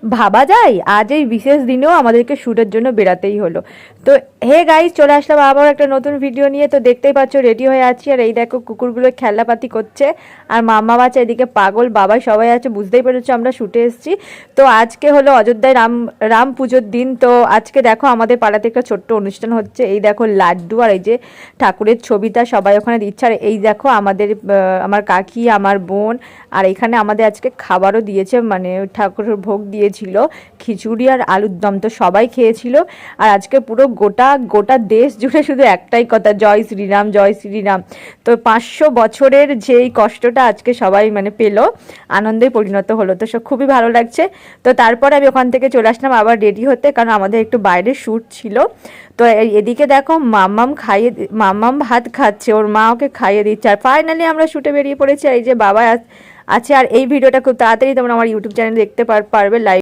ভাবা যায় আজ এই বিশেষ দিনেও আমাদেরকে শ্যুটের জন্য বেরাতেই হলো। তো হে গাইস, চলে আসলাম আবার একটা নতুন ভিডিও নিয়ে। তো দেখতেই পাচ্ছ রেডি হয়ে আছি, আর এই দেখো কুকুরগুলো খেলাপাতি করছে, আর মাম্মা বাচ্চা এদিকে পাগল, বাবাই সবাই আছে, বুঝতেই পেরেছো আমরা শ্যুটে এসেছি। তো আজকে হলো অযোধ্যায় রাম পুজোর দিন। তো আজকে দেখো আমাদের পাড়াতে একটা ছোট্ট অনুষ্ঠান হচ্ছে। এই দেখো লাড্ডু আর এই যে ঠাকুরের ছবিটা সবাই ওখানে দিচ্ছে, আর এই দেখো আমার কাকি, আমার বোন, আর এখানে আমাদের আজকে খাবারও দিয়েছে, মানে ঠাকুরের ভোগ দিয়েছিল, খিচুড়ি আর আলুর দম। তো সবাই খেয়েছিল। আর আজকে পুরো গোটা গোটা দেশ জুড়ে শুধু একটাই কথা, জয় শ্রীরাম, জয় শ্রীরাম। তো 500 বছরের যেই কষ্টটা আজকে সবাই মানে পেলো, আনন্দে পরিণত হলো। তো সব খুবই ভালো লাগছে। তো তারপরে আমি ওখান থেকে চলে আসলাম আবার রেডি হতে, কারণ আমাদের একটু বাইরে শ্যুট ছিল। তো এদিকে দেখো মাম্মাম ভাত খাচ্ছে, ওর মা ওকে খাইয়ে দিচ্ছে, আর ফাইনালি আমরা শ্যুটে বেরিয়ে পড়েছি। আর এই যে বাবা আছে। আর এই ভিডিওটা খুব তাড়াতাড়ি তোমরা আমার ইউটিউব চ্যানেলে দেখতে পারবে লাইভ।